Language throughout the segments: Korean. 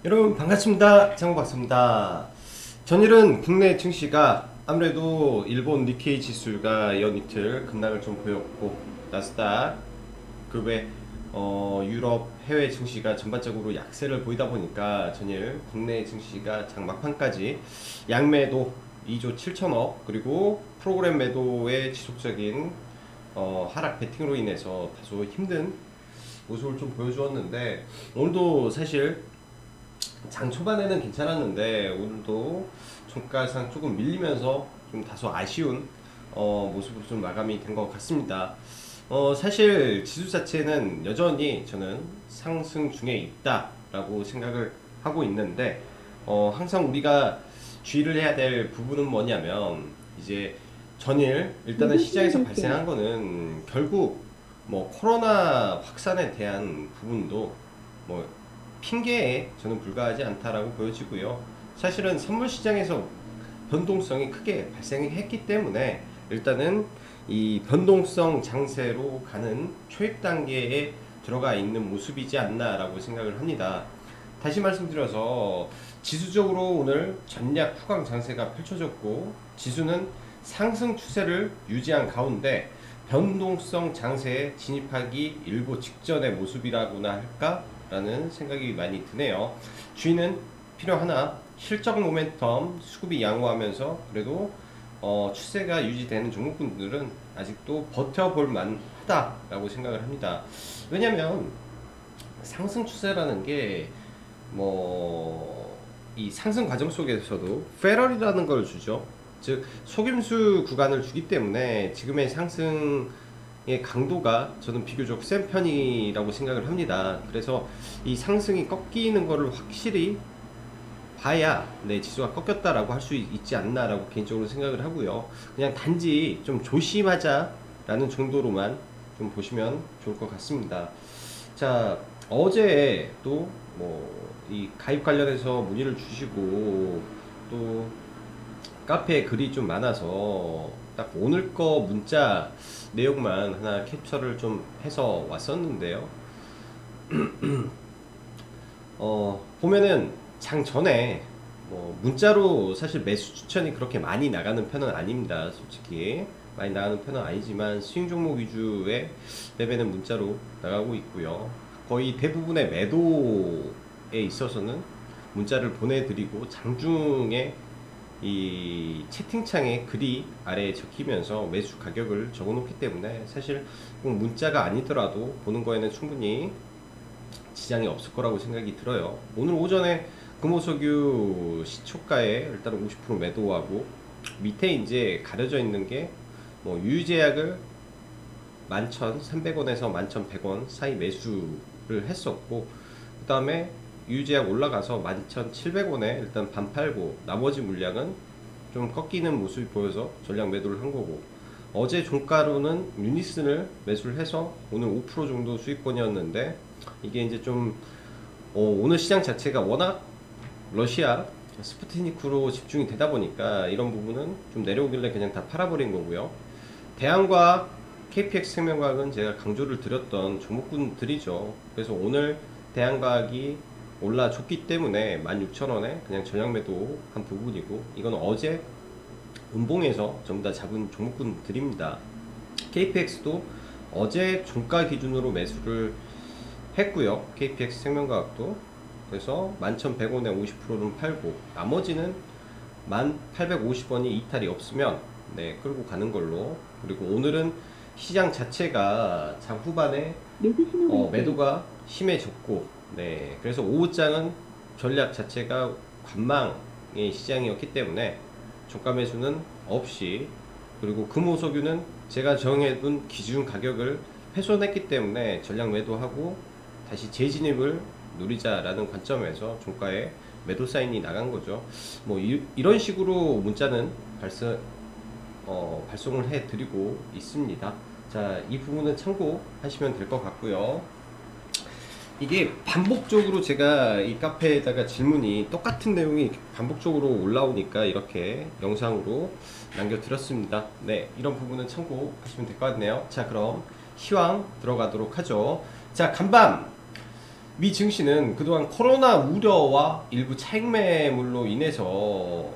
여러분 반갑습니다. 장호박사입니다. 전일은 국내 증시가 아무래도 일본 니케이 지수가 연이틀 급락을 좀 보였고, 나스닥 그 외 유럽 해외 증시가 전반적으로 약세를 보이다 보니까 전일 국내 증시가 장 막판까지 양매도 2조 7천억 그리고 프로그램 매도의 지속적인 하락 베팅으로 인해서 다소 힘든 모습을 좀 보여주었는데, 오늘도 사실 장 초반에는 괜찮았는데 오늘도 종가상 조금 밀리면서 좀 다소 아쉬운 모습으로 좀 마감이 된 것 같습니다. 사실 지수 자체는 여전히 저는 상승 중에 있다라고 생각을 하고 있는데, 항상 우리가 주의를 해야 될 부분은 뭐냐면, 이제 전일 일단은 시장에서 발생한 거는 결국 뭐 코로나 확산에 대한 부분도 뭐 핑계에 저는 불과하지 않다라고 보여지고요. 사실은 선물 시장에서 변동성이 크게 발생했기 때문에 일단은 이 변동성 장세로 가는 초입 단계에 들어가 있는 모습이지 않나라고 생각을 합니다. 다시 말씀드려서 지수적으로 오늘 전략 후강 장세가 펼쳐졌고, 지수는 상승 추세를 유지한 가운데 변동성 장세에 진입하기 일보 직전의 모습이라고나 할까? 라는 생각이 많이 드네요. 주의는 필요하나 실적 모멘텀 수급이 양호하면서 그래도 추세가 유지되는 종목군들은 아직도 버텨볼 만하다라고 생각을 합니다. 왜냐면 상승 추세라는 게 이 상승 과정 속에서도 페럴이라는 걸 주죠. 즉 속임수 구간을 주기 때문에 지금의 상승의 강도가 저는 비교적 센 편이라고 생각을 합니다. 그래서 이 상승이 꺾이는 거를 확실히 봐야 지수가 꺾였다라고 할 수 있지 않나라고 개인적으로 생각을 하고요. 그냥 단지 좀 조심하자라는 정도로만 좀 보시면 좋을 것 같습니다. 자, 어제 또 이 가입 관련해서 문의를 주시고, 또 카페에 글이 좀 많아서 딱 오늘 거 문자 내용만 하나 캡처를 좀 해서 왔었는데요. 보면은 장 전에 문자로 사실 매수 추천이 그렇게 많이 나가는 편은 아닙니다. 솔직히 많이 나가는 편은 아니지만 스윙 종목 위주의 매매는 문자로 나가고 있고요. 거의 대부분의 매도에 있어서는 문자를 보내드리고, 장중에 이 채팅창에 글이 아래에 적히면서 매수 가격을 적어 놓기 때문에 사실 꼭 문자가 아니더라도 보는 거에는 충분히 지장이 없을 거라고 생각이 들어요. 오늘 오전에 금호석유 시초가에 일단 50% 매도하고, 밑에 이제 가려져 있는 게 유유제약을 11,300원에서 11,100원 사이 매수를 했었고, 그 다음에 유유제약 올라가서 11,700원에 일단 반 팔고, 나머지 물량은 좀 꺾이는 모습이 보여서 전량 매도를 한 거고, 어제 종가로는 유니슨을 매수를 해서 오늘 5% 정도 수익권이었는데, 이게 이제 좀 오늘 시장 자체가 워낙 러시아 스푸트니크로 집중이 되다 보니까 이런 부분은 좀 내려오길래 그냥 다 팔아버린 거고요. 대한과학, KPX 생명과학은 제가 강조를 드렸던 종목군들이죠. 그래서 오늘 대한과학이 올라줬기 때문에 16,000원에 그냥 전량 매도한 부분이고, 이건 어제 음봉에서 전부 다 잡은 종목군들입니다. KPX도 어제 종가 기준으로 매수를 했고요. KPX 생명과학도 그래서 11,100원에 50%는 팔고, 나머지는 1,850원이 이탈이 없으면 끌고 가는 걸로. 그리고 오늘은 시장 자체가 장 후반에 매도가 심해졌고, 그래서 오후장은 전략 자체가 관망의 시장이었기 때문에 종가 매수는 없이, 그리고 금호석유는 제가 정해둔 기준 가격을 훼손했기 때문에 전략 매도하고 다시 재진입을 노리자라는 관점에서 종가에 매도 사인이 나간 거죠. 이런 식으로 문자는 발송을 해 드리고 있습니다. 자, 이 부분은 참고하시면 될 것 같고요. 이게 반복적으로 제가 이 카페에다가 질문이 똑같은 내용이 반복적으로 올라오니까 이렇게 영상으로 남겨드렸습니다. 이런 부분은 참고하시면 될 것 같네요. 자, 그럼 시황 들어가도록 하죠. 자, 간밤 미 증시는 그동안 코로나 우려와 일부 차익 매물로 인해서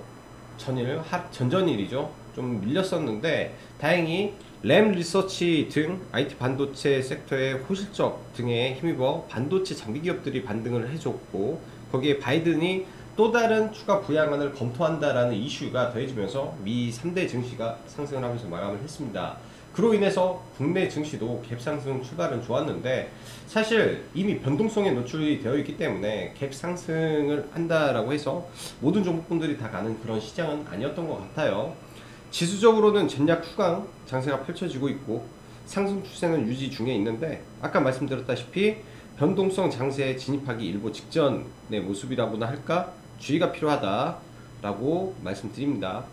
전전일이죠. 좀 밀렸었는데 다행히 램 리서치 등 IT 반도체 섹터의 호실적 등에 힘입어 반도체 장비 기업들이 반등을 해줬고, 거기에 바이든이 또 다른 추가 부양안을 검토한다라는 이슈가 더해지면서 미 3대 증시가 상승을 하면서 마감을 했습니다. 그로 인해서 국내 증시도 갭 상승 출발은 좋았는데, 사실 이미 변동성에 노출이 되어 있기 때문에 갭 상승을 한다라고 해서 모든 종목군들이 다 가는 그런 시장은 아니었던 것 같아요. 지수적으로는 전략 후강 장세가 펼쳐지고 있고 상승 추세는 유지 중에 있는데, 아까 말씀드렸다시피 변동성 장세에 진입하기 일보 직전의 모습이라고나 할까, 주의가 필요하다라고 말씀드립니다.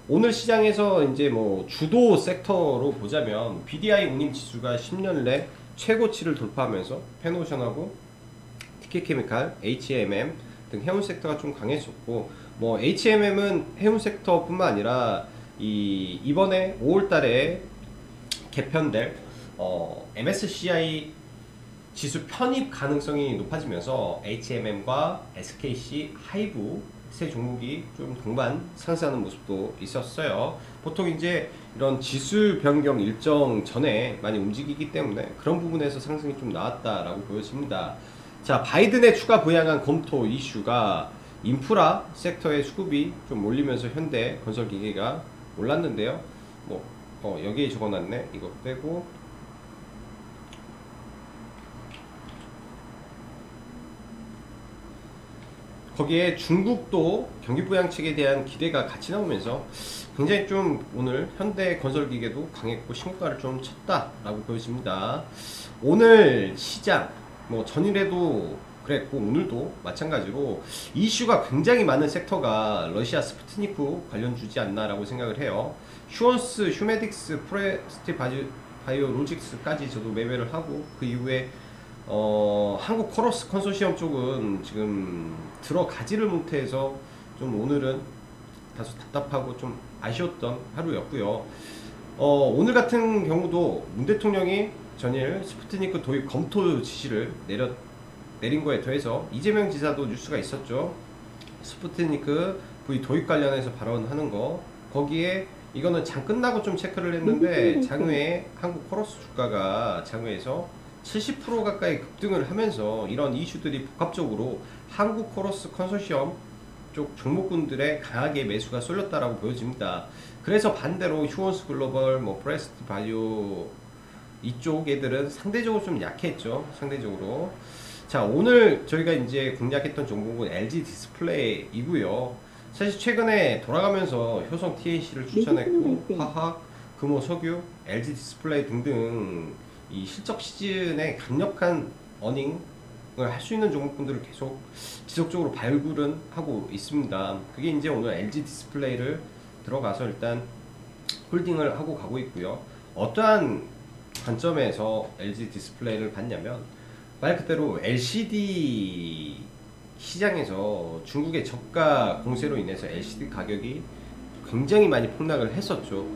오늘 시장에서 이제 뭐 주도 섹터로 보자면 BDI 운임 지수가 10년 내 최고치를 돌파하면서 페노션하고 TK케미칼, HMM 등 해운 섹터가 좀 강했었고, 뭐 HMM은 해운 섹터뿐만 아니라 이번에 5월달에 개편될 MSCI 지수 편입 가능성이 높아지면서 HMM과 SKC, 하이브 세 종목이 좀 동반 상승하는 모습도 있었어요. 보통 이제 이런 지수 변경 일정 전에 많이 움직이기 때문에 그런 부분에서 상승이 좀 나왔다라고 보여집니다. 자, 바이든의 추가 부양안 검토 이슈가 인프라 섹터의 수급이 좀 몰리면서 현대 건설 기계가 올랐는데요. 뭐 여기에 적어놨네. 이거 빼고 거기에 중국도 경기 부양책에 대한 기대가 같이 나오면서 굉장히 좀 오늘 현대 건설기계도 강했고 신고가를 좀 쳤다라고 보여집니다. 오늘 시장 뭐 전일에도 그랬고 오늘도 마찬가지로 이슈가 굉장히 많은 섹터가 러시아 스푸트니크 관련주지 않나라고 생각을 해요. 휴원스, 휴메딕스, 프레스티 바이오로직스까지 저도 매매를 하고, 그 이후에 한국 코러스 컨소시엄 쪽은 지금 들어가지를 못해서 좀 오늘은 다소 답답하고 좀 아쉬웠던 하루였고요. 오늘 같은 경우도 문 대통령이 전일 스푸트니크 도입 검토 지시를 내린 거에 더해서 이재명 지사도 뉴스가 있었죠. 스푸트니크 V 도입 관련해서 발언하는 거, 거기에 이거는 장 끝나고 좀 체크를 했는데 장외에 한국 코러스 주가가 장외에서 70% 가까이 급등을 하면서 이런 이슈들이 복합적으로 한국 코러스 컨소시엄 쪽 종목군들의 강하게 매수가 쏠렸다라고 보여집니다. 그래서 반대로 휴원스 글로벌, 뭐 프레스티 바이오 이쪽 애들은 상대적으로 좀 약했죠. 상대적으로. 자, 오늘 저희가 이제 공략했던 종목은 LG 디스플레이이고요. 사실 최근에 돌아가면서 효성 TNC를 추천했고, 화학, 금호, 석유, LG 디스플레이 등등 이 실적 시즌에 강력한 어닝을 할 수 있는 종목군들을 계속 지속적으로 발굴은 하고 있습니다. 그게 이제 오늘 LG 디스플레이를 들어가서 일단 홀딩을 하고 가고 있고요. 어떠한 관점에서 LG 디스플레이를 봤냐면, 말 그대로 LCD 시장에서 중국의 저가 공세로 인해서 LCD 가격이 굉장히 많이 폭락을 했었죠.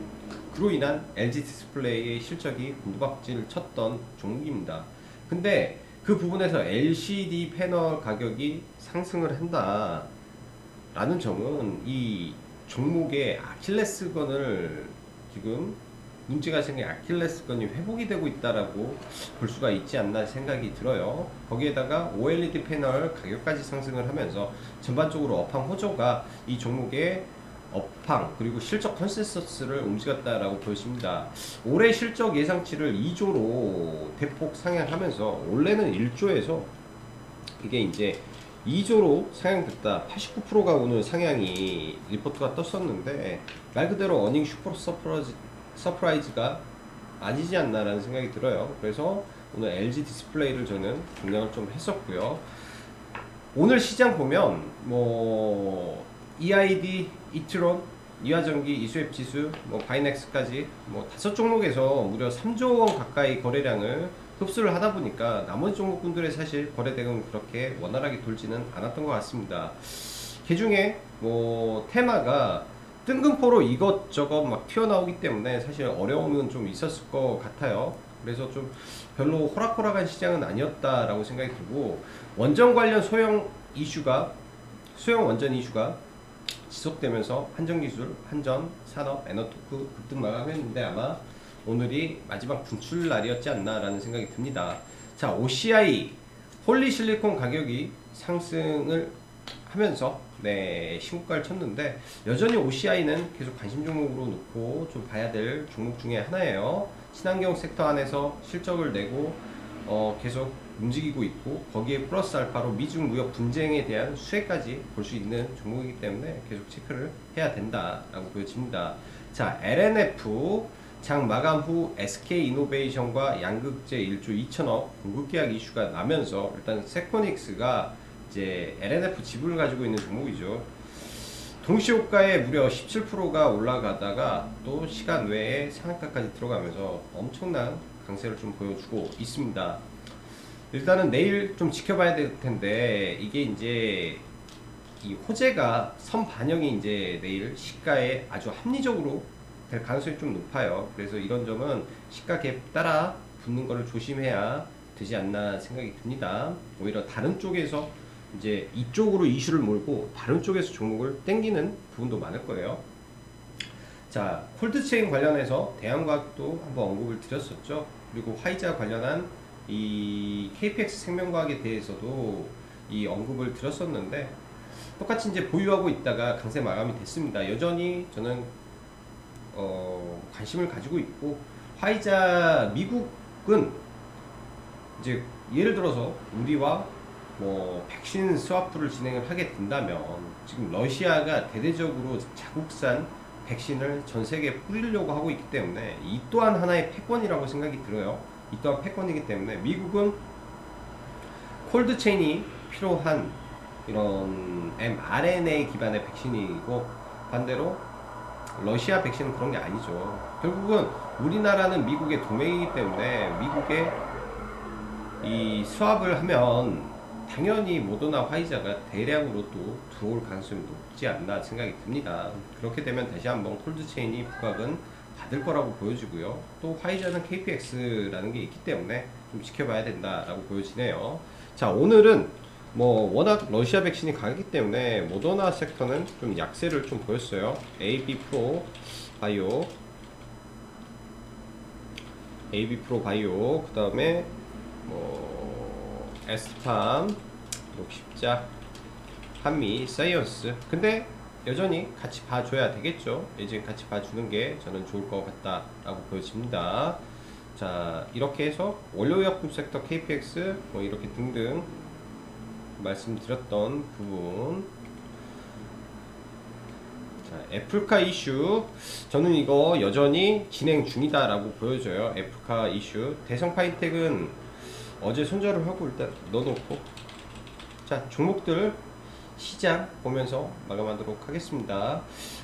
그로 인한 LG 디스플레이의 실적이 곤두박질을 쳤던 종목입니다. 근데 그 부분에서 LCD 패널 가격이 상승을 한다 라는 점은 이 종목의 아킬레스건을 지금 문제가 생긴 아킬레스건이 회복이 되고 있다라고 볼 수가 있지 않나 생각이 들어요. 거기에다가 OLED 패널 가격까지 상승을 하면서 전반적으로 업황 호조가 이 종목의 업황 그리고 실적 컨센서스를 움직였다라고 보여집니다. 올해 실적 예상치를 2조로 대폭 상향하면서 원래는 1조에서 이게 이제 2조로 상향됐다. 89%가 오늘 상향이 리포트가 떴었는데 말 그대로 어닝 슈퍼 서프라이즈가 아니지 않나라는 생각이 들어요. 그래서 오늘 LG 디스플레이를 저는 공략을 좀 했었고요. 오늘 시장 보면 뭐 EID, 이트론, 이화전기, 이수앱 지수, 뭐 바이넥스까지 뭐 5종목에서 무려 3조 원 가까이 거래량을 흡수를 하다 보니까 나머지 종목군들의 사실 거래대금은 그렇게 원활하게 돌지는 않았던 것 같습니다. 그 중에 뭐 테마가 뜬금포로 이것저것 막 튀어나오기 때문에 사실 어려움은 좀 있었을 것 같아요. 그래서 좀 별로 호락호락한 시장은 아니었다라고 생각이 들고, 원전 관련 소형 원전 이슈가 지속되면서 한전기술, 한전, 산업, 에너토크 급등 마감했는데 아마 오늘이 마지막 분출 날이었지 않나라는 생각이 듭니다. 자, OCI 폴리실리콘 가격이 상승을 하면서 신고가를 쳤는데, 여전히 OCI는 계속 관심 종목으로 놓고 좀 봐야 될 종목 중에 하나예요. 친환경 섹터 안에서 실적을 내고 계속 움직이고 있고, 거기에 플러스 알파로 미중 무역 분쟁에 대한 수혜까지 볼 수 있는 종목이기 때문에 계속 체크를 해야 된다라고 보여집니다. 자, LNF 장 마감 후 SK이노베이션과 양극재 1조 2천억 공급 계약 이슈가 나면서 일단 세코닉스가 이제 LNF 지분을 가지고 있는 종목이죠. 동시호가에 무려 17%가 올라가다가 또 시간 외에 상한가까지 들어가면서 엄청난 강세를 좀 보여주고 있습니다. 일단은 내일 좀 지켜봐야 될 텐데, 이게 이제 이 호재가 선 반영이 이제 내일 시가에 아주 합리적으로 될 가능성이 좀 높아요. 그래서 이런 점은 시가 갭 따라 붙는 거를 조심해야 되지 않나 생각이 듭니다. 오히려 다른 쪽에서 이제 이쪽으로 이슈를 몰고 다른 쪽에서 종목을 땡기는 부분도 많을 거예요. 자, 콜드체인 관련해서 대한과학도 한번 언급을 드렸었죠. 그리고 화이자 관련한 이 KPX 생명과학에 대해서도 이 언급을 드렸었는데, 똑같이 이제 보유하고 있다가 강세 마감이 됐습니다. 여전히 저는 관심을 가지고 있고, 화이자 미국은 이제 예를 들어서 우리와 뭐 백신 스와프를 진행을 하게 된다면, 지금 러시아가 대대적으로 자국산 백신을 전 세계에 뿌리려고 하고 있기 때문에 이 또한 하나의 패권이라고 생각이 들어요. 이 또한 패권이기 때문에 미국은 콜드체인이 필요한 이런 mRNA 기반의 백신이고, 반대로 러시아 백신은 그런 게 아니죠. 결국은 우리나라는 미국의 동맹이기 때문에 미국의 이 수합을 하면 당연히 모더나 화이자가 대량으로 또 들어올 가능성이 높지 않나 생각이 듭니다. 그렇게 되면 다시 한번 콜드체인이 부각은 받을 거라고 보여지고요. 또 화이자는 KPX라는 게 있기 때문에 좀 지켜봐야 된다라고 보여지네요. 자, 오늘은 뭐 워낙 러시아 백신이 강했기 때문에 모더나 섹터는 좀 약세를 좀 보였어요. AB프로 바이오, 그 다음에 뭐 에스탐, 녹십자, 한미, 사이언스. 근데 여전히 같이 봐줘야 되겠죠. 이제 같이 봐주는 게 저는 좋을 것 같다라고 보여집니다. 자, 이렇게 해서 원료의약품 섹터 KPX 뭐 이렇게 등등 말씀드렸던 부분. 자, 애플카 이슈, 저는 이거 여전히 진행 중이다라고 보여져요. 애플카 이슈. 대성파인텍은 어제 손절을 하고 일단 넣어놓고, 자, 종목들 시장 보면서 마감하도록 하겠습니다.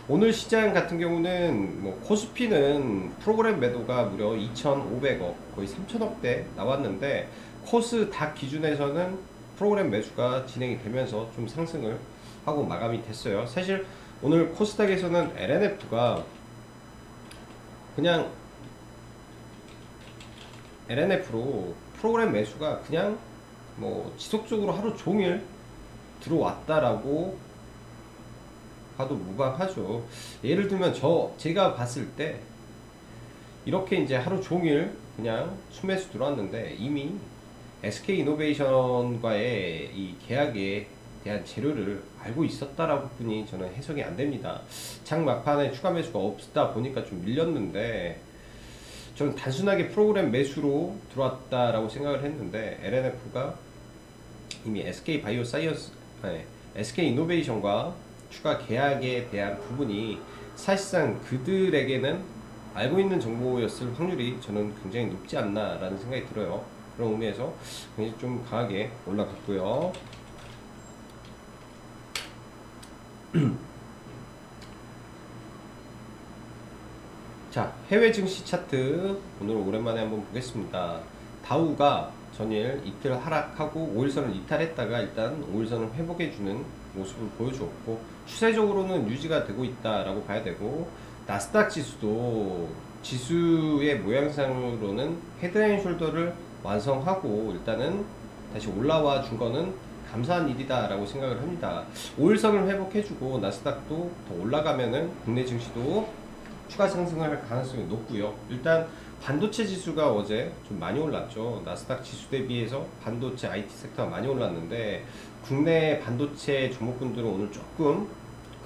오늘 시장 같은 경우는 뭐 코스피는 프로그램 매도가 무려 2,500억, 거의 3,000억대 나왔는데, 코스닥 기준에서는 프로그램 매수가 진행이 되면서 좀 상승을 하고 마감이 됐어요. 사실 오늘 코스닥에서는 LNF가 그냥 LNF로 프로그램 매수가 그냥 뭐 지속적으로 하루 종일 들어왔다라고 봐도 무방하죠. 예를 들면 제가 봤을 때 이렇게 이제 하루 종일 그냥 수매수 들어왔는데, 이미 SK이노베이션과의 이 계약에 대한 재료를 알고 있었다라고 뿐이 저는 해석이 안 됩니다. 장 막판에 추가 매수가 없다 보니까 좀 밀렸는데, 저는 단순하게 프로그램 매수로 들어왔다라고 생각을 했는데, LNF가 이미 SK이노베이션과 추가 계약에 대한 부분이 사실상 그들에게는 알고 있는 정보였을 확률이 저는 굉장히 높지 않나 라는 생각이 들어요. 그런 의미에서 굉장히 좀 강하게 올라갔고요. 자, 해외 증시 차트 오늘 오랜만에 한번 보겠습니다. 다우가 전일 이틀 하락하고 5일선을 이탈했다가 일단 5일선을 회복해주는 모습을 보여주었고, 추세적으로는 유지가 되고 있다라고 봐야 되고, 나스닥 지수도 지수의 모양상으로는 헤드앤숄더를 완성하고 일단은 다시 올라와 준 거는 감사한 일이다 라고 생각을 합니다. 5일선을 회복해주고 나스닥도 더 올라가면은 국내 증시도 추가 상승을 할 가능성이 높고요. 일단 반도체 지수가 어제 좀 많이 올랐죠. 나스닥 지수 대비해서 반도체 IT 섹터가 많이 올랐는데 국내 반도체 종목군들은 오늘 조금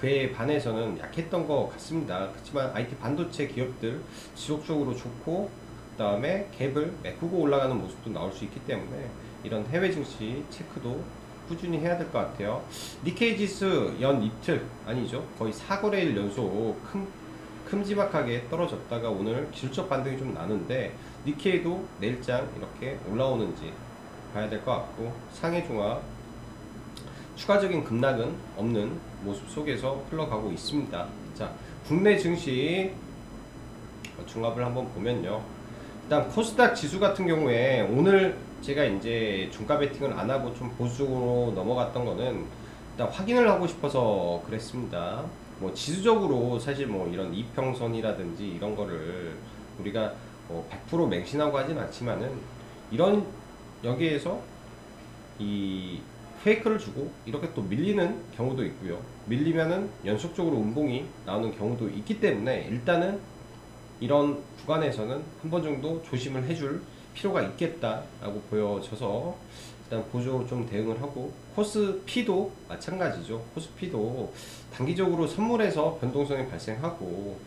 그에 반해서는 약했던 것 같습니다. 그렇지만 IT 반도체 기업들 지속적으로 좋고 그 다음에 갭을 메꾸고 올라가는 모습도 나올 수 있기 때문에 이런 해외 증시 체크도 꾸준히 해야 될 것 같아요. 니케이 지수 연 이틀 아니죠, 거의 4거래일 연속 큼지막하게 떨어졌다가 오늘 기술적 반등이 좀 나는데 니케이도 내일장 이렇게 올라오는지 봐야 될 것 같고 상해 종합 추가적인 급락은 없는 모습 속에서 흘러가고 있습니다. 자, 국내 증시 종합을 한번 보면요. 일단 코스닥 지수 같은 경우에 오늘 제가 이제 종가 베팅을 안 하고 좀 보수적으로 넘어갔던 거는 일단 확인을 하고 싶어서 그랬습니다. 뭐 지수적으로 사실 뭐 이런 이평선이라든지 이런 거를 우리가 100% 맹신하고 하진 않지만은 이런 여기에서 이 페이크를 주고 이렇게 또 밀리는 경우도 있고요. 밀리면은 연속적으로 음봉이 나오는 경우도 있기 때문에 일단은 이런 구간에서는 한 번 정도 조심을 해줄 필요가 있겠다라고 보여져서 일단 보조적으로 좀 대응을 하고 코스피도 마찬가지죠. 코스피도 단기적으로 선물에서 변동성이 발생하고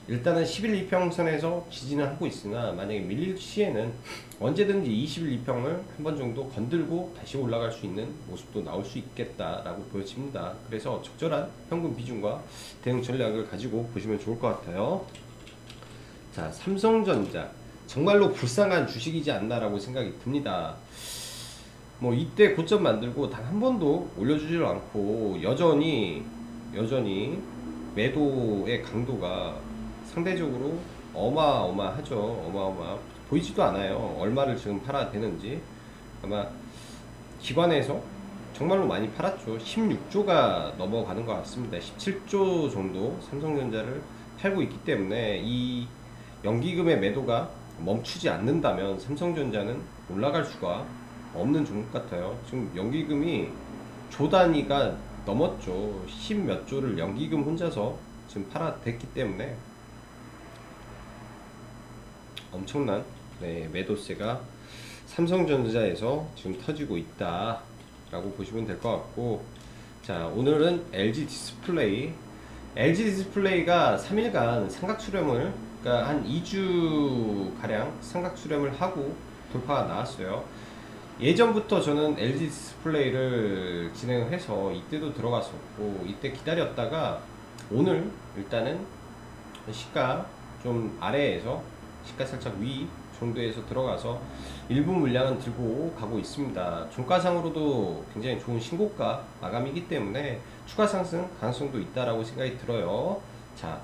일단은 10일 이평선에서 지지는 하고 있으나 만약에 밀릴 시에는 언제든지 20일 이평을 한 번 정도 건들고 다시 올라갈 수 있는 모습도 나올 수 있겠다라고 보여집니다. 그래서 적절한 현금 비중과 대응 전략을 가지고 보시면 좋을 것 같아요. 자, 삼성전자 정말로 불쌍한 주식이지 않나라고 생각이 듭니다. 뭐 이때 고점 만들고 단 한 번도 올려주질 않고 여전히 매도의 강도가 상대적으로 어마어마하죠. 어마어마 보이지도 않아요. 얼마를 지금 팔아야 되는지. 아마 기관에서 정말로 많이 팔았죠. 16조가 넘어가는 것 같습니다. 17조 정도 삼성전자를 팔고 있기 때문에 이 연기금의 매도가 멈추지 않는다면 삼성전자는 올라갈 수가 없는 종목 같아요. 지금 연기금이 조 단위가 넘었죠. 10 몇 조를 연기금 혼자서 지금 팔아댔기 때문에 엄청난 매도세가 삼성전자에서 지금 터지고 있다 라고 보시면 될 것 같고, 자, 오늘은 LG 디스플레이가 3일간 삼각 수렴을, 그러니까 한 2주 가량 삼각 수렴을 하고 돌파가 나왔어요. 예전부터 저는 LG 디스플레이를 진행을 해서 이때도 들어갔었고 이때 기다렸다가 오늘 일단은 시가 좀 아래에서 시가 살짝 위 정도에서 들어가서 일부 물량은 들고 가고 있습니다. 종가상으로도 굉장히 좋은 신고가 마감이기 때문에 추가 상승 가능성도 있다라고 생각이 들어요. 자,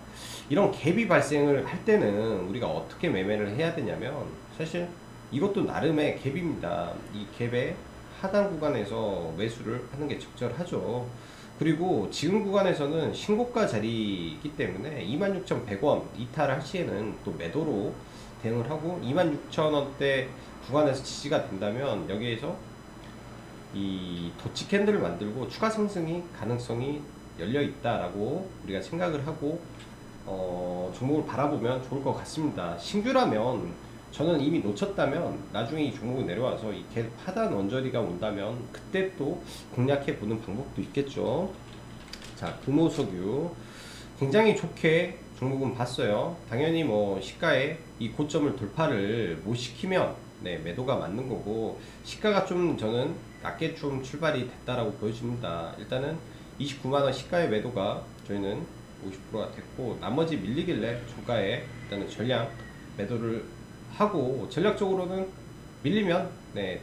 이런 갭이 발생을 할 때는 우리가 어떻게 매매를 해야 되냐면 사실 이것도 나름의 갭입니다. 이 갭의 하단 구간에서 매수를 하는 게 적절하죠. 그리고 지금 구간에서는 신고가 자리이기 때문에 26,100원 이탈할 시에는 또 매도로 대응을 하고 26,000원대 구간에서 지지가 된다면 여기에서 이 도치 캔들을 만들고 추가 상승이 가능성이 열려 있다라고 우리가 생각을 하고 종목을 바라보면 좋을 것 같습니다. 신규라면 저는 이미 놓쳤다면 나중에 이 종목이 내려와서 이 하단 원저리가 온다면 그때 또 공략해 보는 방법도 있겠죠. 자, 금호석유 굉장히 좋게 종목은 봤어요. 당연히 뭐 시가에 이 고점을 돌파를 못 시키면 매도가 맞는 거고, 시가가 좀 저는 낮게 좀 출발이 됐다라고 보여집니다. 일단은 29만원 시가의 매도가 저희는 50%가 됐고, 나머지 밀리길래 종가에 일단은 전량 매도를 하고, 전략적으로는 밀리면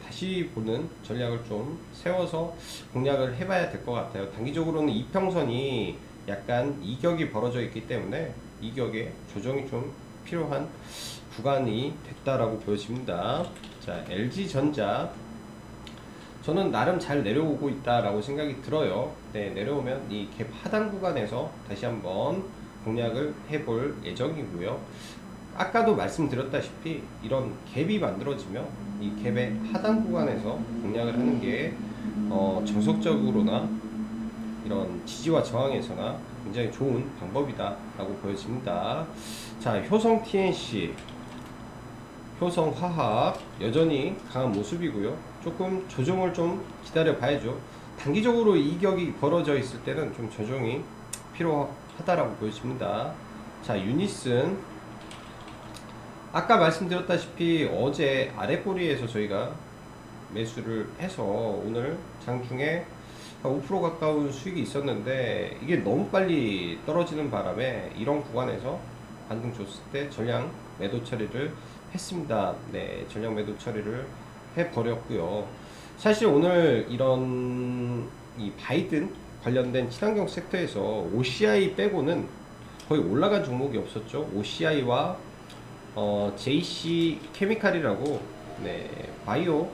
다시 보는 전략을 좀 세워서 공략을 해봐야 될 것 같아요. 단기적으로는 이평선이 약간 이격이 벌어져 있기 때문에 이격에 조정이 좀 필요한 구간이 됐다라고 보여집니다. 자, LG전자 저는 나름 잘 내려오고 있다라고 생각이 들어요. 내려오면 이 갭 하단 구간에서 다시 한번 공략을 해볼 예정이고요. 아까도 말씀드렸다시피 이런 갭이 만들어지면 이 갭의 하단 구간에서 공략을 하는 게 정석적으로나 이런 지지와 저항에서나 굉장히 좋은 방법이다 라고 보여집니다. 자, 효성 TNC, 효성 화학 여전히 강한 모습이고요. 조금 조정을 좀 기다려 봐야죠. 단기적으로 이격이 벌어져 있을 때는 좀 조정이 필요하다라고 보여집니다. 자, 유니슨, 아까 말씀드렸다시피 어제 아랫꼬리에서 저희가 매수를 해서 오늘 장중에 5% 가까운 수익이 있었는데, 이게 너무 빨리 떨어지는 바람에 이런 구간에서 반등 줬을 때 전량 매도 처리를 했습니다. 네, 전량 매도 처리를 해 버렸고요. 사실 오늘 이런 이 바이든 관련된 친환경 섹터에서 OCI 빼고는 거의 올라간 종목이 없었죠. OCI와 JC 케미칼이라고, 네, 바이오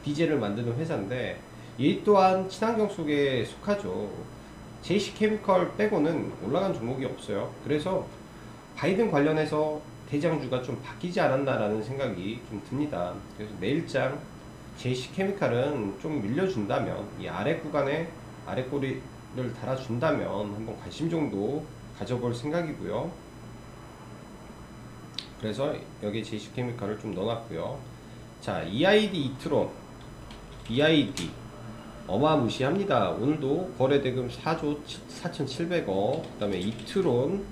디젤을 만드는 회사인데 이 또한 친환경 속에 속하죠. JC 케미칼 빼고는 올라간 종목이 없어요. 그래서 바이든 관련해서 대장주가 좀 바뀌지 않았나라는 생각이 좀 듭니다. 그래서 내일장 JC 케미칼은 좀 밀려준다면, 이 아래 구간에 아랫꼬리를 달아준다면 한번 관심 정도 가져볼 생각이고요. 그래서 여기 JC 케미칼을 좀 넣어놨고요. 자, EID 이트론, EID 어마무시합니다. 오늘도 거래대금 4조 4,700억, 그 다음에 이트론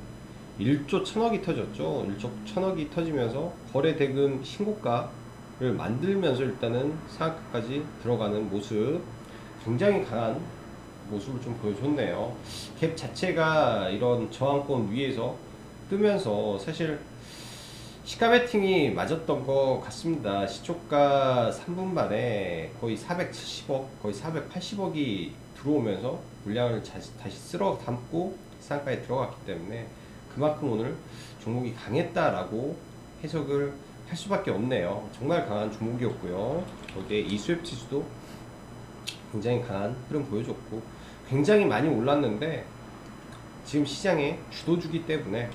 1조 1000억이 터졌죠. 1조 1000억이 터지면서 거래대금 신고가를 만들면서 일단은 상한가까지 들어가는 모습, 굉장히 강한 모습을 좀 보여줬네요. 갭 자체가 이런 저항권 위에서 뜨면서 사실 시가 베팅이 맞았던 것 같습니다. 시초가 3분 만에 거의 470억, 거의 480억이 들어오면서 물량을 다시 쓸어 담고 상가에 들어갔기 때문에 그만큼 오늘 종목이 강했다라고 해석을 할 수밖에 없네요. 정말 강한 종목이었고요. 거기에 이수협 지수도 굉장히 강한 흐름 보여줬고, 굉장히 많이 올랐는데 지금 시장의 주도주기 때문에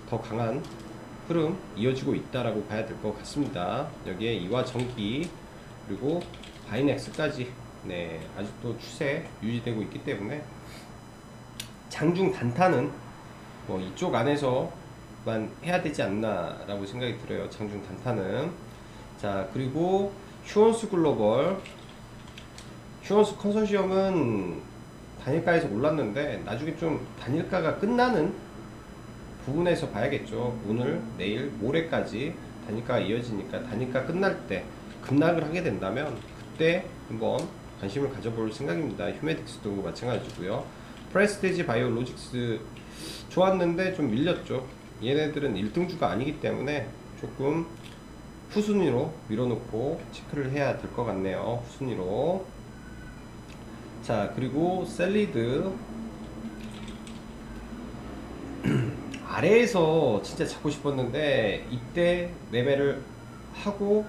더 강한 흐름 이어지고 있다라고 봐야 될 것 같습니다. 여기에 이화전기 그리고 바이넥스까지, 네, 아직도 추세 유지되고 있기 때문에 장중 단타는 뭐 이쪽 안에서만 해야 되지 않나 라고 생각이 들어요. 장중 단타는. 자, 그리고 휴원수 글로벌, 휴원수 컨소시엄은 단일가에서 올랐는데 나중에 좀 단일가가 끝나는 부분에서 봐야겠죠. 오늘, 내일, 모레까지 단일가가 이어지니까 단일가 끝날 때 급락을 하게 된다면 그때 한번 관심을 가져볼 생각입니다. 휴메딕스도 마찬가지고요. 프레스티지 바이오로직스 좋았는데 좀 밀렸죠. 얘네들은 1등주가 아니기 때문에 조금 후순위로 밀어놓고 체크를 해야 될 것 같네요. 후순위로. 자, 그리고 셀리드 아래에서 진짜 잡고 싶었는데 이때 매매를 하고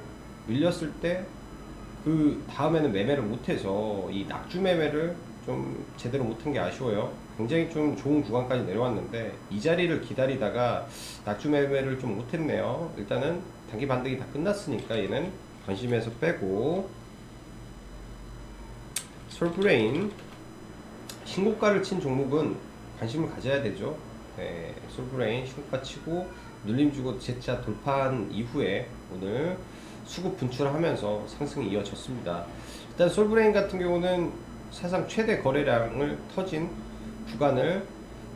밀렸을 때 그 다음에는 매매를 못해서 이 낙주 매매를 좀 제대로 못한 게 아쉬워요. 굉장히 좀 좋은 구간까지 내려왔는데 이 자리를 기다리다가 낙주 매매를 좀 못했네요. 일단은 단기 반등이 다 끝났으니까 얘는 관심에서 빼고, 솔브레인 신고가를 친 종목은 관심을 가져야 되죠. 네, 솔브레인 신고가 치고 눌림 주고 재차 돌파한 이후에 오늘 수급 분출하면서 상승이 이어졌습니다. 일단 솔브레인 같은 경우는 사상 최대 거래량을 터진 구간을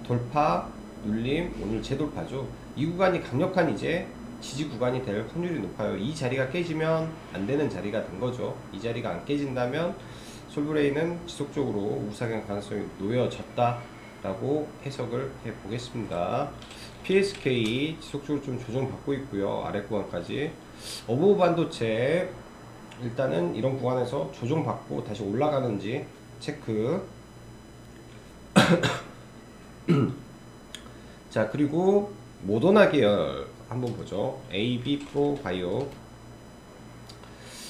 돌파, 눌림, 오늘 재돌파죠. 이 구간이 강력한 이제 지지 구간이 될 확률이 높아요. 이 자리가 깨지면 안 되는 자리가 된 거죠. 이 자리가 안 깨진다면 솔브레인은 지속적으로 우상향 가능성이 놓여졌다 라고 해석을 해 보겠습니다. PSK 지속적으로 좀 조정받고 있고요. 아래 구간까지. 어부 반도체 일단은 이런 구간에서 조정받고 다시 올라가는지 체크. 자, 그리고 모더나 계열 한번 보죠. AB 프로 바이오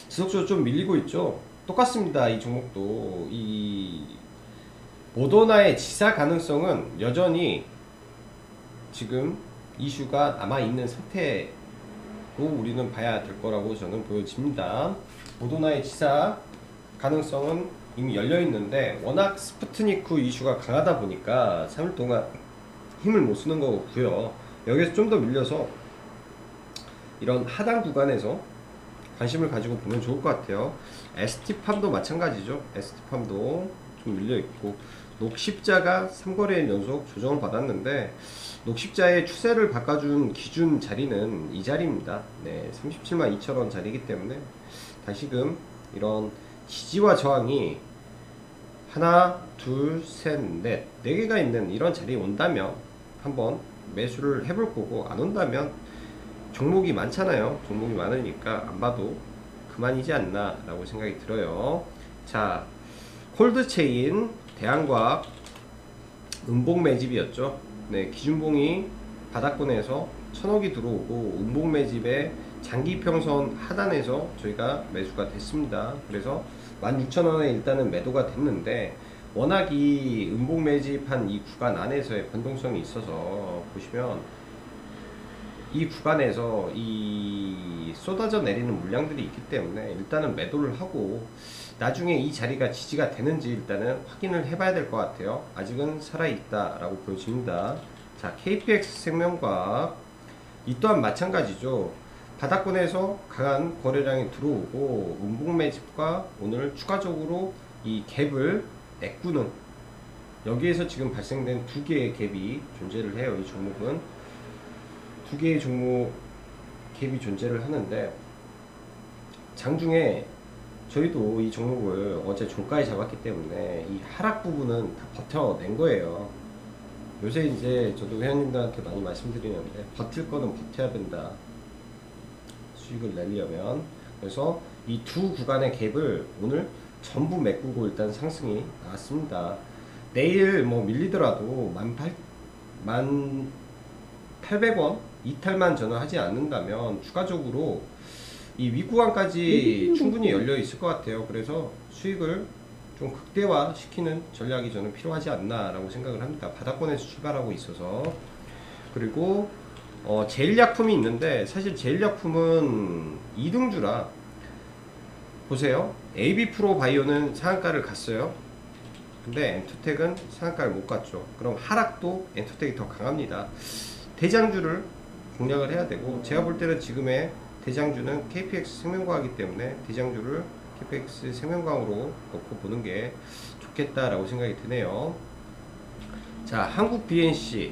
지속적으로 좀 밀리고 있죠. 똑같습니다. 이 종목도 이 모더나의 지사 가능성은 여전히 지금 이슈가 남아있는 상태로 우리는 봐야 될 거라고 저는 보여집니다. 모더나의 지사 가능성은 이미 열려있는데 워낙 스푸트니크 이슈가 강하다 보니까 3일 동안 힘을 못 쓰는 거고요. 여기서 좀 더 밀려서 이런 하단 구간에서 관심을 가지고 보면 좋을 것 같아요. ST팜도 마찬가지죠. ST팜도 좀 밀려있고, 녹십자가 3거래일 연속 조정을 받았는데 녹십자의 추세를 바꿔준 기준 자리는 이 자리입니다. 네, 37만 2천원 자리이기 때문에 다시금 이런 지지와 저항이 하나, 둘, 셋, 넷, 4개가 있는 이런 자리에 온다면 한번 매수를 해볼 거고, 안 온다면 종목이 많잖아요. 종목이 많으니까 안 봐도 그만이지 않나 라고 생각이 들어요. 자, 콜드체인 대한과학 음봉 매집이었죠. 네, 기준봉이 바닥권에서 1000억이 들어오고 음봉 매집에 장기평선 하단에서 저희가 매수가 됐습니다. 그래서 16,000원에 일단은 매도가 됐는데, 워낙 이 음봉 매집한 이 구간 안에서의 변동성이 있어서 보시면 이 구간에서 이 쏟아져 내리는 물량들이 있기 때문에 일단은 매도를 하고 나중에 이 자리가 지지가 되는지 일단은 확인을 해봐야 될 것 같아요. 아직은 살아있다 라고 보여집니다. 자, KPX 생명과학 이 또한 마찬가지죠. 바닥권에서 강한 거래량이 들어오고 음봉 매집과 오늘 추가적으로 이 갭을 메꾸는, 여기에서 지금 발생된 2개의 갭이 존재를 해요. 이 종목은 2개의 종목 갭이 존재를 하는데, 장중에 저희도 이 종목을 어제 종가에 잡았기 때문에 이 하락 부분은 다 버텨낸 거예요. 요새 이제 저도 회원님들한테 많이 말씀드리는데, 버틸 거는 버텨야 된다, 수익을 내려면. 그래서 이 두 구간의 갭을 오늘 전부 메꾸고 일단 상승이 나왔습니다. 내일 뭐 밀리더라도 18,800원 이탈만 저는 하지 않는다면 추가적으로 이 윗구간까지 충분히 열려 있을 것 같아요. 그래서 수익을 좀 극대화 시키는 전략이 저는 필요하지 않나 라고 생각을 합니다. 바닥권에서 출발하고 있어서. 그리고 제일약품이 있는데, 사실 제일약품은 2등주라 보세요. AB프로바이오는 상한가를 갔어요. 근데 엔투텍은 상한가를 못 갔죠. 그럼 하락도 엔투텍이 더 강합니다. 대장주를 공략을 해야 되고, 제가 볼 때는 지금의 대장주는 KPX 생명과학이기 때문에 대장주를 KPX 생명과학으로 놓고 보는 게 좋겠다라고 생각이 드네요. 자, 한국 BNC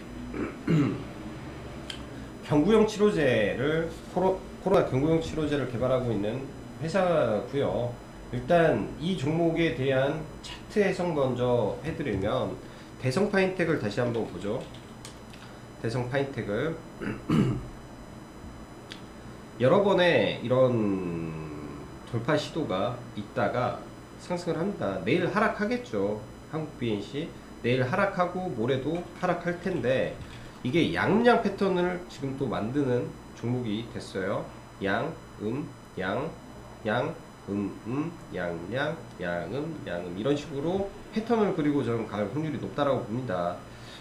경구용 치료제를 코로나 경구용 치료제를 개발하고 있는 회사고요. 일단 이 종목에 대한 차트 해석 먼저 해드리면, 대성파인텍을 다시 한번 보죠. 대성파인텍을 여러 번의 이런 돌파 시도가 있다가 상승을 합니다. 내일 하락하겠죠. 한국 BNC 내일 하락하고 모레도 하락할 텐데, 이게 양음양 패턴을 지금 또 만드는 종목이 됐어요. 양, 양, 양, 양양, 양음 이런 식으로 패턴을 그리고 저는 갈 확률이 높다라고 봅니다.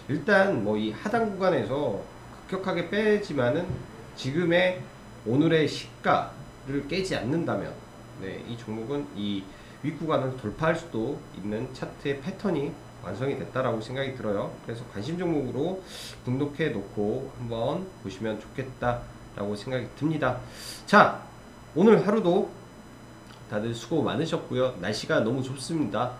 일단 뭐 이 하단 구간에서 급격하게 빼지만은 지금의 오늘의 시가를 깨지 않는다면, 네, 이 종목은 이 윗구간을 돌파할 수도 있는 차트의 패턴이 완성이 됐다라고 생각이 들어요. 그래서 관심 종목으로 등록해 놓고 한번 보시면 좋겠다라고 생각이 듭니다. 자, 오늘 하루도 다들 수고 많으셨고요. 날씨가 너무 좋습니다.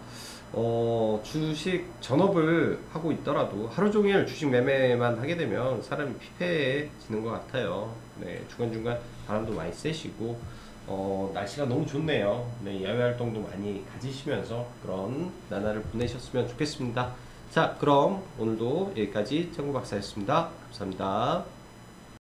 주식 전업을 하고 있더라도 하루 종일 주식 매매만 하게 되면 사람이 피폐해지는 것 같아요. 네, 중간중간 바람도 많이 쐬시고, 날씨가 너무 좋네요. 네, 야외 활동도 많이 가지시면서 그런 나날을 보내셨으면 좋겠습니다. 자, 그럼 오늘도 여기까지 정구박사였습니다. 감사합니다.